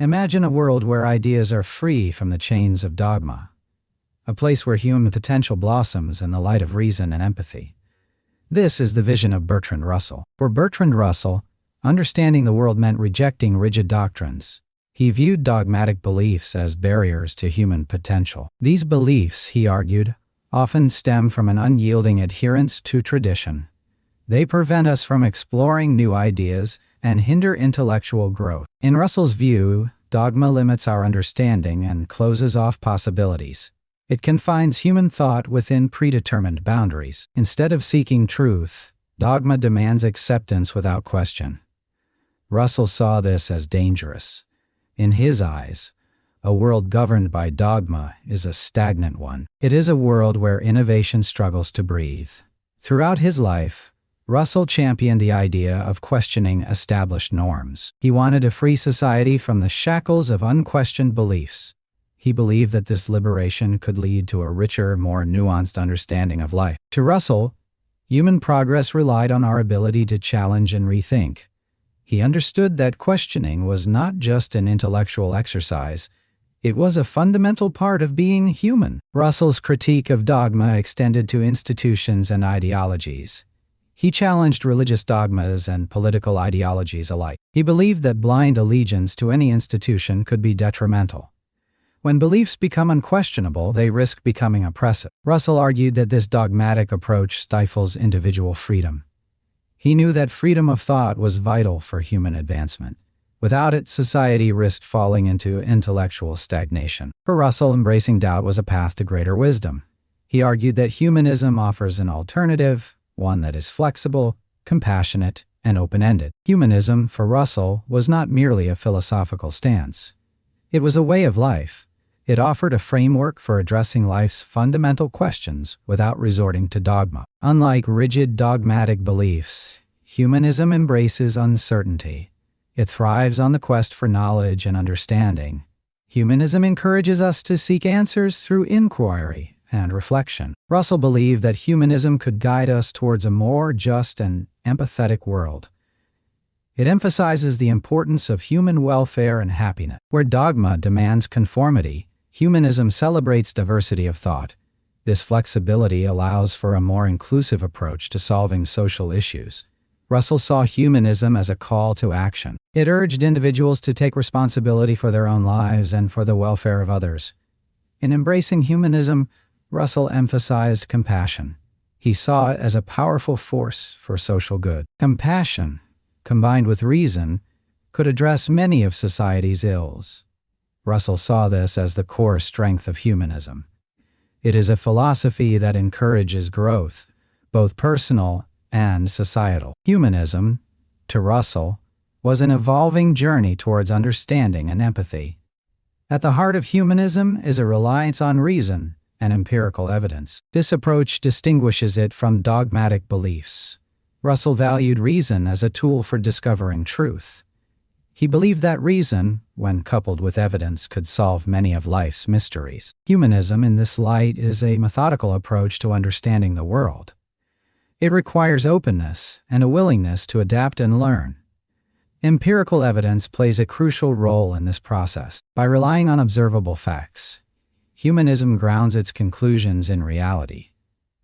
Imagine a world where ideas are free from the chains of dogma, a place where human potential blossoms in the light of reason and empathy. This is the vision of Bertrand Russell. For Bertrand Russell, understanding the world meant rejecting rigid doctrines. He viewed dogmatic beliefs as barriers to human potential. These beliefs, he argued, often stem from an unyielding adherence to tradition. They prevent us from exploring new ideas and hinder intellectual growth. In Russell's view, dogma limits our understanding and closes off possibilities. It confines human thought within predetermined boundaries. Instead of seeking truth, dogma demands acceptance without question. Russell saw this as dangerous. In his eyes, a world governed by dogma is a stagnant one. It is a world where innovation struggles to breathe. Throughout his life, Russell championed the idea of questioning established norms. He wanted a free society from the shackles of unquestioned beliefs. He believed that this liberation could lead to a richer, more nuanced understanding of life. To Russell, human progress relied on our ability to challenge and rethink. He understood that questioning was not just an intellectual exercise, it was a fundamental part of being human. Russell's critique of dogma extended to institutions and ideologies. He challenged religious dogmas and political ideologies alike. He believed that blind allegiance to any institution could be detrimental. When beliefs become unquestionable, they risk becoming oppressive. Russell argued that this dogmatic approach stifles individual freedom. He knew that freedom of thought was vital for human advancement. Without it, society risked falling into intellectual stagnation. For Russell, embracing doubt was a path to greater wisdom. He argued that humanism offers an alternative, one that is flexible, compassionate, and open-ended. Humanism, for Russell, was not merely a philosophical stance. It was a way of life. It offered a framework for addressing life's fundamental questions without resorting to dogma. Unlike rigid dogmatic beliefs, humanism embraces uncertainty. It thrives on the quest for knowledge and understanding. Humanism encourages us to seek answers through inquiry and reflection. Russell believed that humanism could guide us towards a more just and empathetic world. It emphasizes the importance of human welfare and happiness. Where dogma demands conformity, humanism celebrates diversity of thought. This flexibility allows for a more inclusive approach to solving social issues. Russell saw humanism as a call to action. It urged individuals to take responsibility for their own lives and for the welfare of others. In embracing humanism, Russell emphasized compassion. He saw it as a powerful force for social good. Compassion, combined with reason, could address many of society's ills. Russell saw this as the core strength of humanism. It is a philosophy that encourages growth, both personal and societal. Humanism, to Russell, was an evolving journey towards understanding and empathy. At the heart of humanism is a reliance on reason and empirical evidence. This approach distinguishes it from dogmatic beliefs. Russell valued reason as a tool for discovering truth. He believed that reason, when coupled with evidence, could solve many of life's mysteries. Humanism, in this light, is a methodical approach to understanding the world. It requires openness and a willingness to adapt and learn. Empirical evidence plays a crucial role in this process. By relying on observable facts, humanism grounds its conclusions in reality.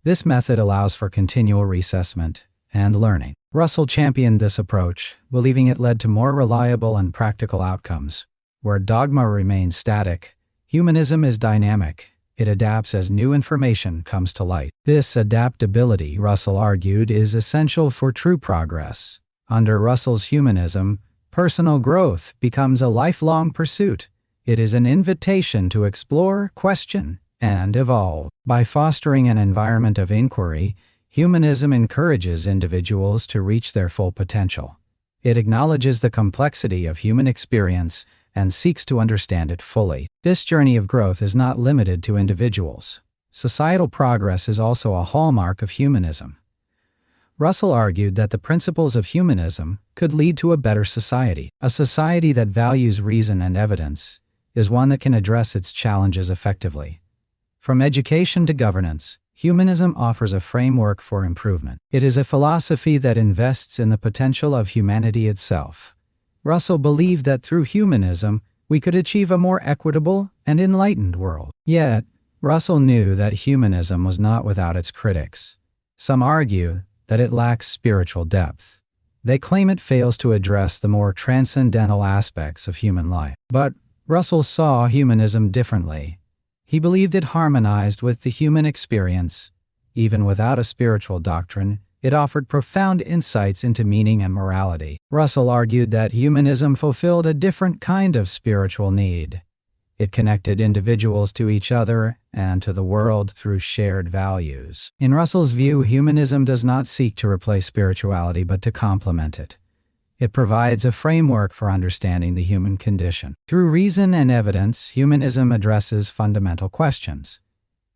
This method allows for continual reassessment and learning. Russell championed this approach, believing it led to more reliable and practical outcomes. Where dogma remains static, humanism is dynamic. It adapts as new information comes to light. This adaptability, Russell argued, is essential for true progress. Under Russell's humanism, personal growth becomes a lifelong pursuit. It is an invitation to explore, question, and evolve. By fostering an environment of inquiry, humanism encourages individuals to reach their full potential. It acknowledges the complexity of human experience and seeks to understand it fully. This journey of growth is not limited to individuals. Societal progress is also a hallmark of humanism. Russell argued that the principles of humanism could lead to a better society. A society that values reason and evidence is one that can address its challenges effectively. From education to governance, humanism offers a framework for improvement. It is a philosophy that invests in the potential of humanity itself. Russell believed that through humanism, we could achieve a more equitable and enlightened world. Yet, Russell knew that humanism was not without its critics. Some argue that it lacks spiritual depth. They claim it fails to address the more transcendental aspects of human life. But Russell saw humanism differently. He believed it harmonized with the human experience. Even without a spiritual doctrine, it offered profound insights into meaning and morality. Russell argued that humanism fulfilled a different kind of spiritual need. It connected individuals to each other and to the world through shared values. In Russell's view, humanism does not seek to replace spirituality but to complement it. It provides a framework for understanding the human condition. Through reason and evidence, humanism addresses fundamental questions.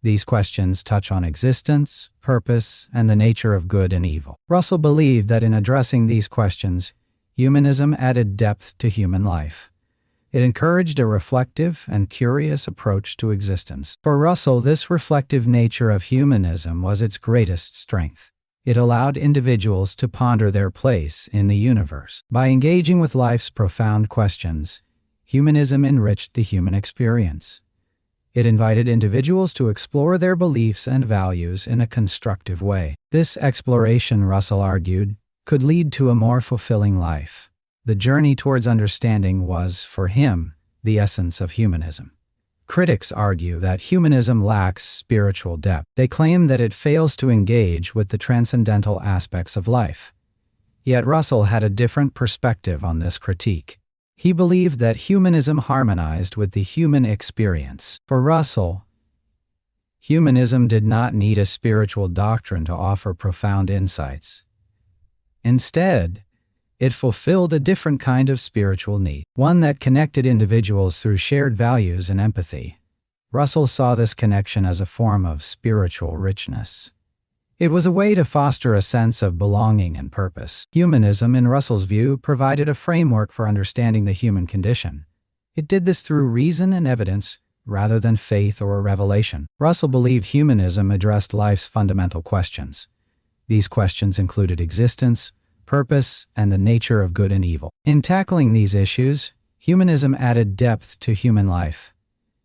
These questions touch on existence, purpose, and the nature of good and evil. Russell believed that in addressing these questions, humanism added depth to human life. It encouraged a reflective and curious approach to existence. For Russell, this reflective nature of humanism was its greatest strength. It allowed individuals to ponder their place in the universe. By engaging with life's profound questions, humanism enriched the human experience. It invited individuals to explore their beliefs and values in a constructive way. This exploration, Russell argued, could lead to a more fulfilling life. The journey towards understanding was, for him, the essence of humanism. Critics argue that humanism lacks spiritual depth. They claim that it fails to engage with the transcendental aspects of life. Yet Russell had a different perspective on this critique. He believed that humanism harmonized with the human experience. For Russell, humanism did not need a spiritual doctrine to offer profound insights. Instead, it fulfilled a different kind of spiritual need, one that connected individuals through shared values and empathy. Russell saw this connection as a form of spiritual richness. It was a way to foster a sense of belonging and purpose. Humanism, in Russell's view, provided a framework for understanding the human condition. It did this through reason and evidence, rather than faith or revelation. Russell believed humanism addressed life's fundamental questions. These questions included existence, purpose, and the nature of good and evil. In tackling these issues, humanism added depth to human life.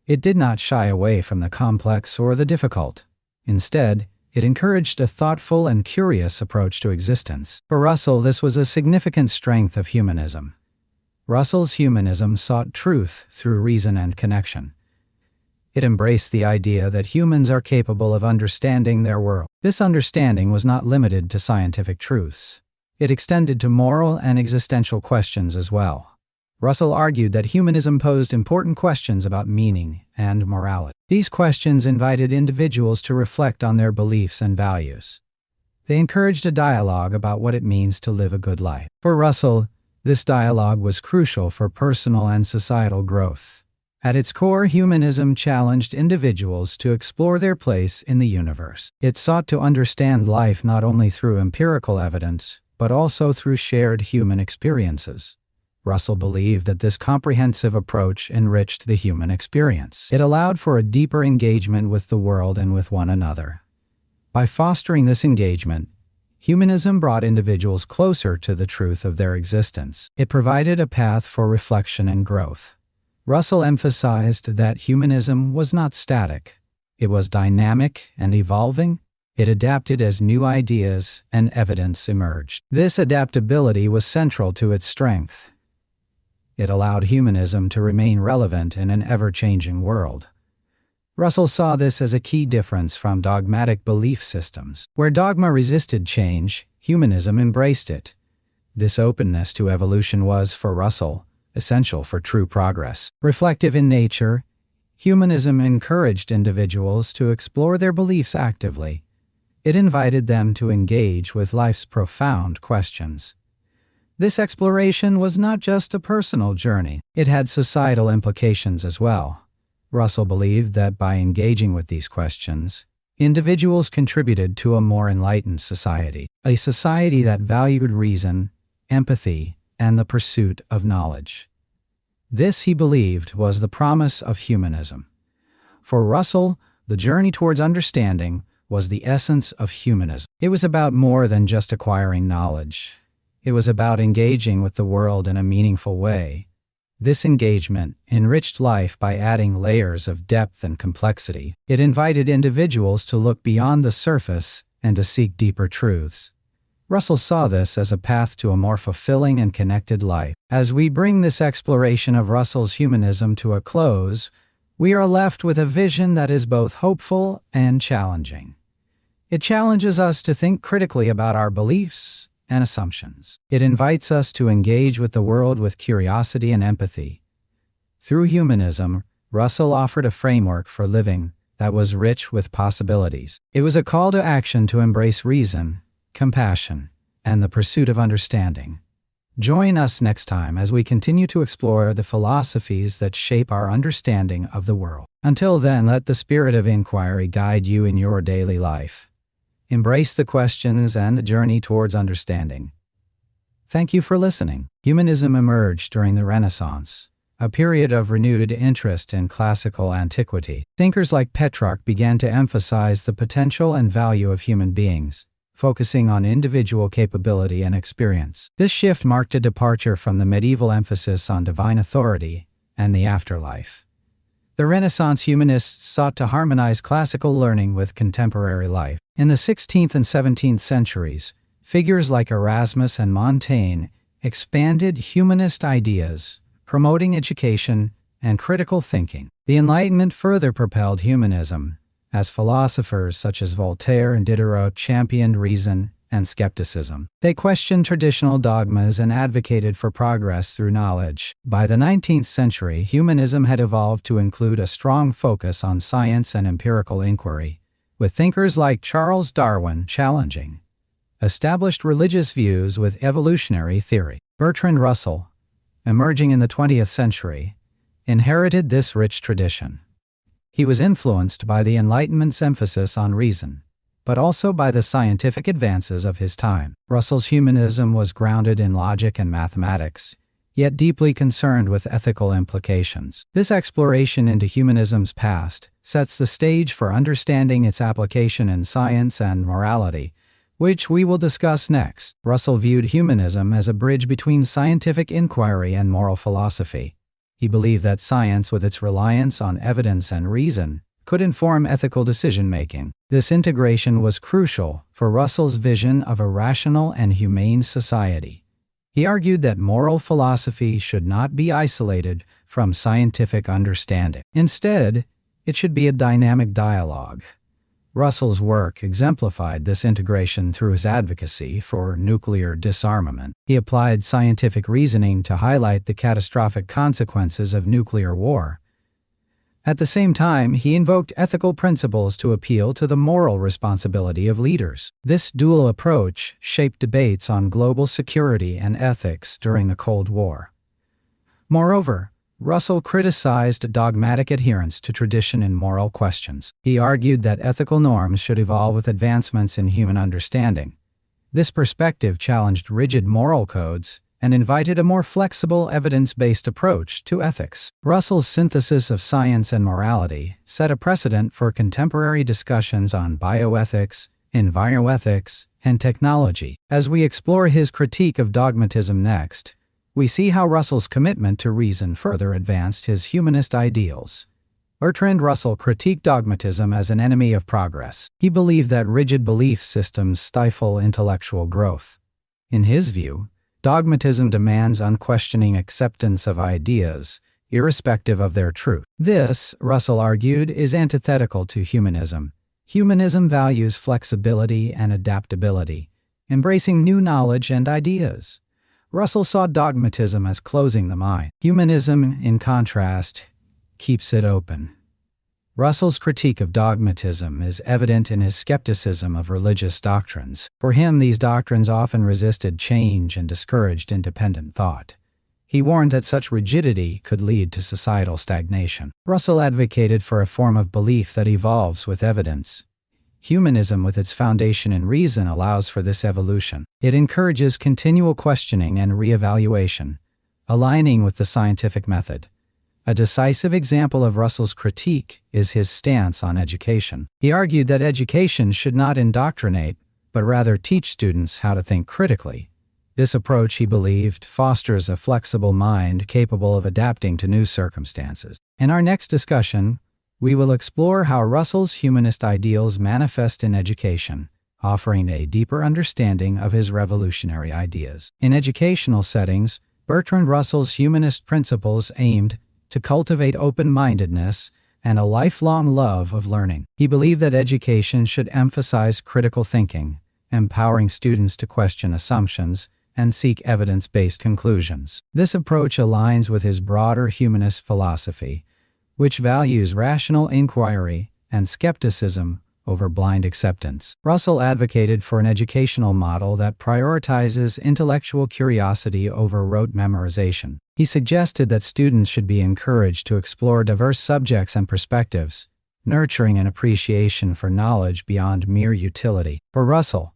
It did not shy away from the complex or the difficult. Instead, it encouraged a thoughtful and curious approach to existence. For Russell, this was a significant strength of humanism. Russell's humanism sought truth through reason and connection. It embraced the idea that humans are capable of understanding their world. This understanding was not limited to scientific truths. It extended to moral and existential questions as well. Russell argued that humanism posed important questions about meaning and morality. These questions invited individuals to reflect on their beliefs and values. They encouraged a dialogue about what it means to live a good life. For Russell, this dialogue was crucial for personal and societal growth. At its core, humanism challenged individuals to explore their place in the universe. It sought to understand life not only through empirical evidence, but also through shared human experiences. Russell believed that this comprehensive approach enriched the human experience. It allowed for a deeper engagement with the world and with one another. By fostering this engagement, humanism brought individuals closer to the truth of their existence. It provided a path for reflection and growth. Russell emphasized that humanism was not static. It was dynamic and evolving. It adapted as new ideas and evidence emerged. This adaptability was central to its strength. It allowed humanism to remain relevant in an ever-changing world. Russell saw this as a key difference from dogmatic belief systems. Where dogma resisted change, humanism embraced it. This openness to evolution was, for Russell, essential for true progress. Reflective in nature, humanism encouraged individuals to explore their beliefs actively. It invited them to engage with life's profound questions. This exploration was not just a personal journey, it had societal implications as well. Russell believed that by engaging with these questions, individuals contributed to a more enlightened society, a society that valued reason, empathy, and the pursuit of knowledge. This, he believed, was the promise of humanism. For Russell, the journey towards understanding was the essence of humanism. It was about more than just acquiring knowledge. It was about engaging with the world in a meaningful way. This engagement enriched life by adding layers of depth and complexity. It invited individuals to look beyond the surface and to seek deeper truths. Russell saw this as a path to a more fulfilling and connected life. As we bring this exploration of Russell's humanism to a close, we are left with a vision that is both hopeful and challenging. It challenges us to think critically about our beliefs and assumptions. It invites us to engage with the world with curiosity and empathy. Through humanism, Russell offered a framework for living that was rich with possibilities. It was a call to action to embrace reason, compassion, and the pursuit of understanding. Join us next time as we continue to explore the philosophies that shape our understanding of the world. Until then, let the spirit of inquiry guide you in your daily life. Embrace the questions and the journey towards understanding. Thank you for listening. Humanism emerged during the Renaissance, a period of renewed interest in classical antiquity. Thinkers like Petrarch began to emphasize the potential and value of human beings, focusing on individual capability and experience. This shift marked a departure from the medieval emphasis on divine authority and the afterlife. The Renaissance humanists sought to harmonize classical learning with contemporary life. In the 16th and 17th centuries, figures like Erasmus and Montaigne expanded humanist ideas, promoting education and critical thinking. The Enlightenment further propelled humanism, as philosophers such as Voltaire and Diderot championed reason and skepticism. They questioned traditional dogmas and advocated for progress through knowledge. By the 19th century, humanism had evolved to include a strong focus on science and empirical inquiry, with thinkers like Charles Darwin challenging established religious views with evolutionary theory. Bertrand Russell, emerging in the 20th century, inherited this rich tradition. He was influenced by the Enlightenment's emphasis on reason, but also by the scientific advances of his time. Russell's humanism was grounded in logic and mathematics, yet deeply concerned with ethical implications. This exploration into humanism's past sets the stage for understanding its application in science and morality, which we will discuss next. Russell viewed humanism as a bridge between scientific inquiry and moral philosophy. He believed that science, with its reliance on evidence and reason, could inform ethical decision-making. This integration was crucial for Russell's vision of a rational and humane society. He argued that moral philosophy should not be isolated from scientific understanding. Instead, it should be a dynamic dialogue. Russell's work exemplified this integration through his advocacy for nuclear disarmament. He applied scientific reasoning to highlight the catastrophic consequences of nuclear war. At the same time, he invoked ethical principles to appeal to the moral responsibility of leaders. This dual approach shaped debates on global security and ethics during the Cold War. Moreover, Russell criticized dogmatic adherence to tradition in moral questions. He argued that ethical norms should evolve with advancements in human understanding. This perspective challenged rigid moral codes and invited a more flexible, evidence-based approach to ethics. Russell's synthesis of science and morality set a precedent for contemporary discussions on bioethics, enviroethics, and technology. As we explore his critique of dogmatism next, we see how Russell's commitment to reason further advanced his humanist ideals. Bertrand Russell critiqued dogmatism as an enemy of progress. He believed that rigid belief systems stifle intellectual growth. In his view, dogmatism demands unquestioning acceptance of ideas, irrespective of their truth. This, Russell argued, is antithetical to humanism. Humanism values flexibility and adaptability, embracing new knowledge and ideas. Russell saw dogmatism as closing the mind. Humanism, in contrast, keeps it open. Russell's critique of dogmatism is evident in his skepticism of religious doctrines. For him, these doctrines often resisted change and discouraged independent thought. He warned that such rigidity could lead to societal stagnation. Russell advocated for a form of belief that evolves with evidence. Humanism, with its foundation in reason, allows for this evolution. It encourages continual questioning and reevaluation, aligning with the scientific method. A decisive example of Russell's critique is his stance on education. He argued that education should not indoctrinate, but rather teach students how to think critically, This approach, he believed, fosters a flexible mind capable of adapting to new circumstances. In our next discussion, we will explore how Russell's humanist ideals manifest in education, offering a deeper understanding of his revolutionary ideas. In educational settings, Bertrand Russell's humanist principles aimed to cultivate open-mindedness and a lifelong love of learning. He believed that education should emphasize critical thinking, empowering students to question assumptions and seek evidence-based conclusions. This approach aligns with his broader humanist philosophy, which values rational inquiry and skepticism over blind acceptance. Russell advocated for an educational model that prioritizes intellectual curiosity over rote memorization. He suggested that students should be encouraged to explore diverse subjects and perspectives, nurturing an appreciation for knowledge beyond mere utility. For Russell,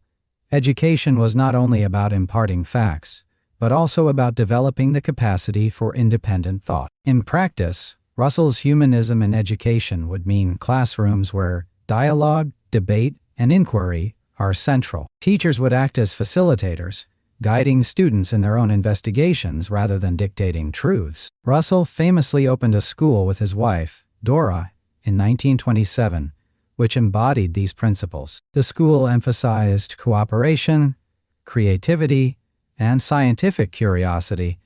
education was not only about imparting facts, but also about developing the capacity for independent thought. In practice, Russell's humanism in education would mean classrooms where dialogue, debate, and inquiry are central. Teachers would act as facilitators, guiding students in their own investigations rather than dictating truths. Russell famously opened a school with his wife, Dora, in 1927, which embodied these principles. The school emphasized cooperation, creativity, and scientific curiosity,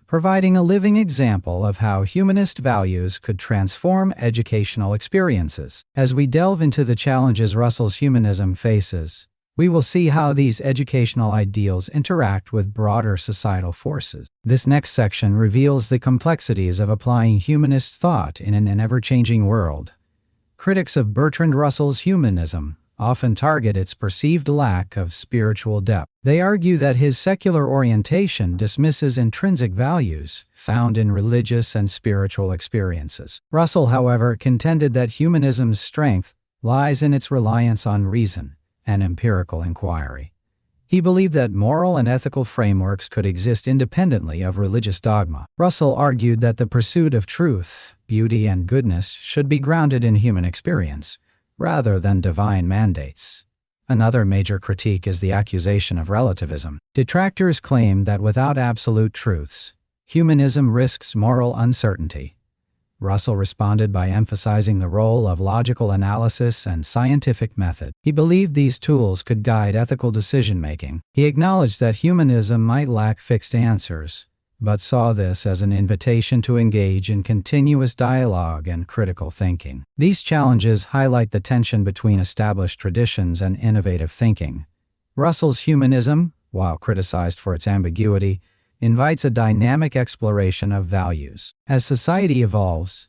providing a living example of how humanist values could transform educational experiences. As we delve into the challenges Russell's humanism faces, we will see how these educational ideals interact with broader societal forces. This next section reveals the complexities of applying humanist thought in an ever-changing world. Critics of Bertrand Russell's humanism often target its perceived lack of spiritual depth. They argue that his secular orientation dismisses intrinsic values found in religious and spiritual experiences. Russell, however, contended that humanism's strength lies in its reliance on reason and empirical inquiry. He believed that moral and ethical frameworks could exist independently of religious dogma. Russell argued that the pursuit of truth, beauty, and goodness should be grounded in human experience, rather than divine mandates. Another major critique is the accusation of relativism. Detractors claim that without absolute truths, humanism risks moral uncertainty. Russell responded by emphasizing the role of logical analysis and scientific method. He believed these tools could guide ethical decision-making. He acknowledged that humanism might lack fixed answers, but saw this as an invitation to engage in continuous dialogue and critical thinking. These challenges highlight the tension between established traditions and innovative thinking. Russell's humanism, while criticized for its ambiguity, invites a dynamic exploration of values. As society evolves,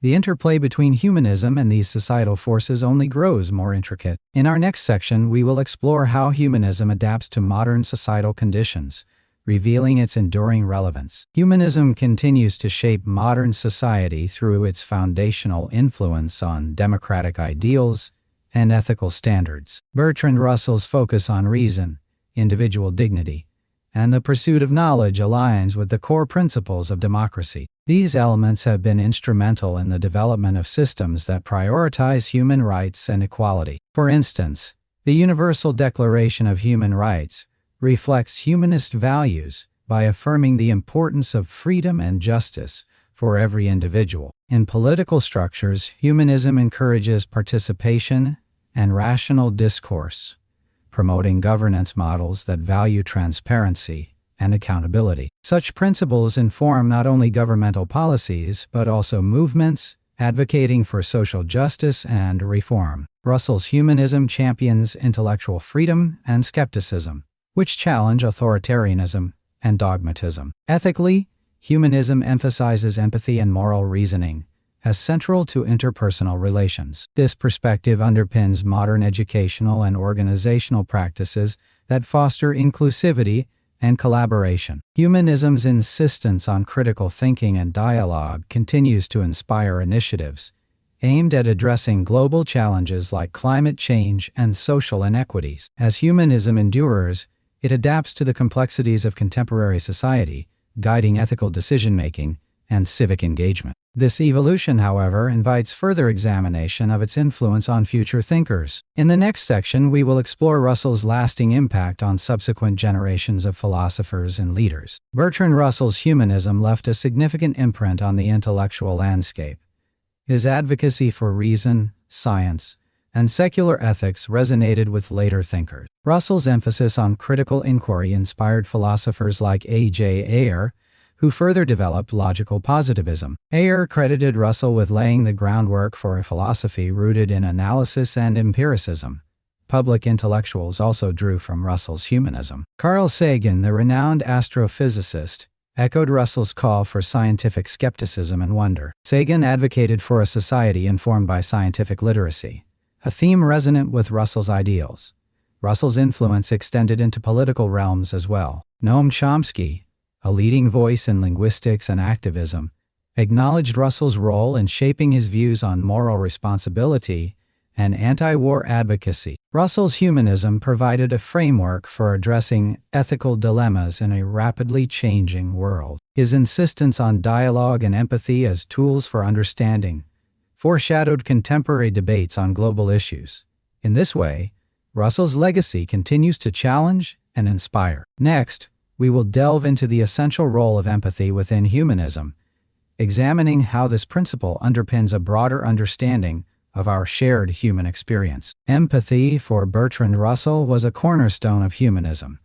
the interplay between humanism and these societal forces only grows more intricate. In our next section, we will explore how humanism adapts to modern societal conditions, revealing its enduring relevance. Humanism continues to shape modern society through its foundational influence on democratic ideals and ethical standards. Bertrand Russell's focus on reason, individual dignity, and the pursuit of knowledge aligns with the core principles of democracy. These elements have been instrumental in the development of systems that prioritize human rights and equality. For instance, the Universal Declaration of Human Rights reflects humanist values by affirming the importance of freedom and justice for every individual. In political structures, humanism encourages participation and rational discourse, promoting governance models that value transparency and accountability. Such principles inform not only governmental policies, but also movements advocating for social justice and reform. Russell's humanism champions intellectual freedom and skepticism, which challenge authoritarianism and dogmatism. Ethically, humanism emphasizes empathy and moral reasoning as central to interpersonal relations. This perspective underpins modern educational and organizational practices that foster inclusivity and collaboration. Humanism's insistence on critical thinking and dialogue continues to inspire initiatives aimed at addressing global challenges like climate change and social inequities. As humanism endures, it adapts to the complexities of contemporary society, guiding ethical decision-making and civic engagement. This evolution, however, invites further examination of its influence on future thinkers. In the next section, we will explore Russell's lasting impact on subsequent generations of philosophers and leaders. Bertrand Russell's humanism left a significant imprint on the intellectual landscape. His advocacy for reason, science, and secular ethics resonated with later thinkers. Russell's emphasis on critical inquiry inspired philosophers like A.J. Ayer, who further developed logical positivism. Ayer credited Russell with laying the groundwork for a philosophy rooted in analysis and empiricism. Public intellectuals also drew from Russell's humanism. Carl Sagan, the renowned astrophysicist, echoed Russell's call for scientific skepticism and wonder. Sagan advocated for a society informed by scientific literacy, a theme resonant with Russell's ideals. Russell's influence extended into political realms as well. Noam Chomsky, a leading voice in linguistics and activism, acknowledged Russell's role in shaping his views on moral responsibility and anti-war advocacy. Russell's humanism provided a framework for addressing ethical dilemmas in a rapidly changing world. His insistence on dialogue and empathy as tools for understanding foreshadowed contemporary debates on global issues. In this way, Russell's legacy continues to challenge and inspire. Next, we will delve into the essential role of empathy within humanism, examining how this principle underpins a broader understanding of our shared human experience. Empathy, for Bertrand Russell, was a cornerstone of humanism.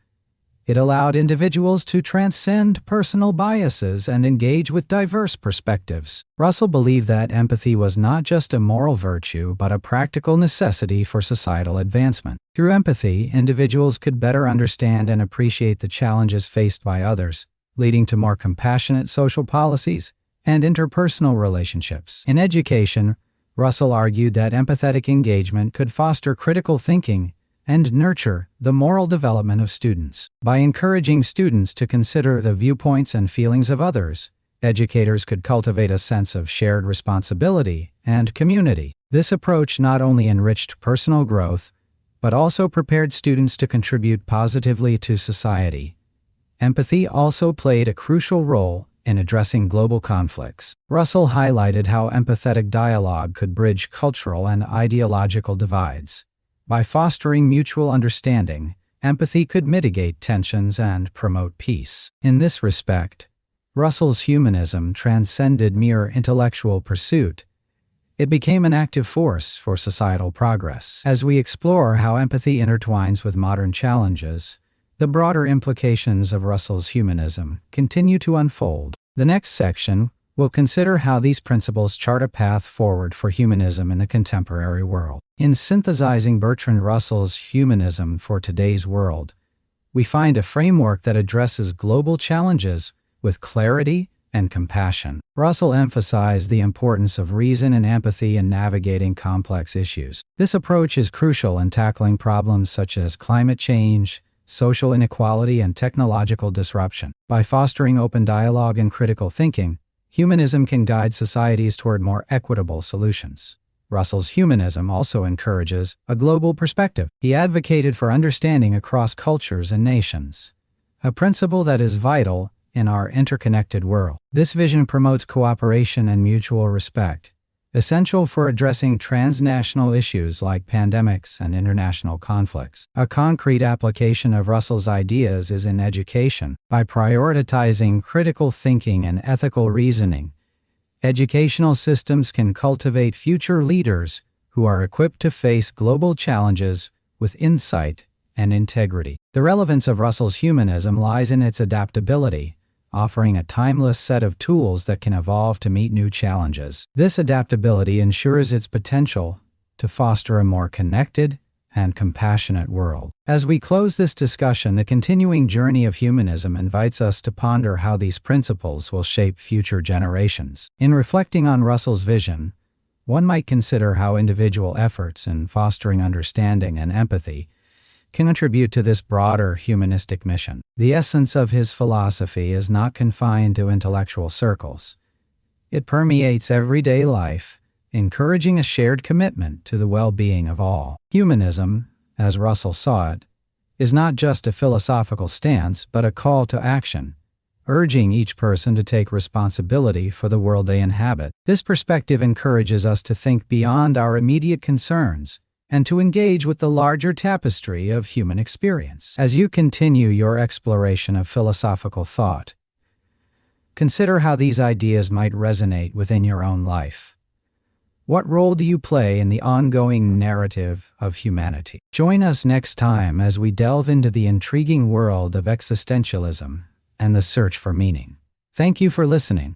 It allowed individuals to transcend personal biases and engage with diverse perspectives. Russell believed that empathy was not just a moral virtue, but a practical necessity for societal advancement. Through empathy, individuals could better understand and appreciate the challenges faced by others, leading to more compassionate social policies and interpersonal relationships. In education, Russell argued that empathetic engagement could foster critical thinking and nurture the moral development of students. By encouraging students to consider the viewpoints and feelings of others, educators could cultivate a sense of shared responsibility and community. This approach not only enriched personal growth, but also prepared students to contribute positively to society. Empathy also played a crucial role in addressing global conflicts. Russell highlighted how empathetic dialogue could bridge cultural and ideological divides. By fostering mutual understanding, empathy could mitigate tensions and promote peace. In this respect, Russell's humanism transcended mere intellectual pursuit. It became an active force for societal progress. As we explore how empathy intertwines with modern challenges, the broader implications of Russell's humanism continue to unfold. The next section will consider how these principles chart a path forward for humanism in the contemporary world. In synthesizing Bertrand Russell's humanism for today's world, we find a framework that addresses global challenges with clarity and compassion. Russell emphasized the importance of reason and empathy in navigating complex issues. This approach is crucial in tackling problems such as climate change, social inequality, and technological disruption. By fostering open dialogue and critical thinking, humanism can guide societies toward more equitable solutions. Russell's humanism also encourages a global perspective. He advocated for understanding across cultures and nations, a principle that is vital in our interconnected world. This vision promotes cooperation and mutual respect, essential for addressing transnational issues like pandemics and international conflicts. A concrete application of Russell's ideas is in education. By prioritizing critical thinking and ethical reasoning, educational systems can cultivate future leaders who are equipped to face global challenges with insight and integrity. The relevance of Russell's humanism lies in its adaptability, offering a timeless set of tools that can evolve to meet new challenges. This adaptability ensures its potential to foster a more connected and compassionate world. As we close this discussion, the continuing journey of humanism invites us to ponder how these principles will shape future generations. In reflecting on Russell's vision, one might consider how individual efforts in fostering understanding and empathy can contribute to this broader humanistic mission. The essence of his philosophy is not confined to intellectual circles. It permeates everyday life, encouraging a shared commitment to the well-being of all. Humanism, as Russell saw it, is not just a philosophical stance, but a call to action, urging each person to take responsibility for the world they inhabit. This perspective encourages us to think beyond our immediate concerns and to engage with the larger tapestry of human experience. As you continue your exploration of philosophical thought, consider how these ideas might resonate within your own life. What role do you play in the ongoing narrative of humanity? Join us next time as we delve into the intriguing world of existentialism and the search for meaning. Thank you for listening.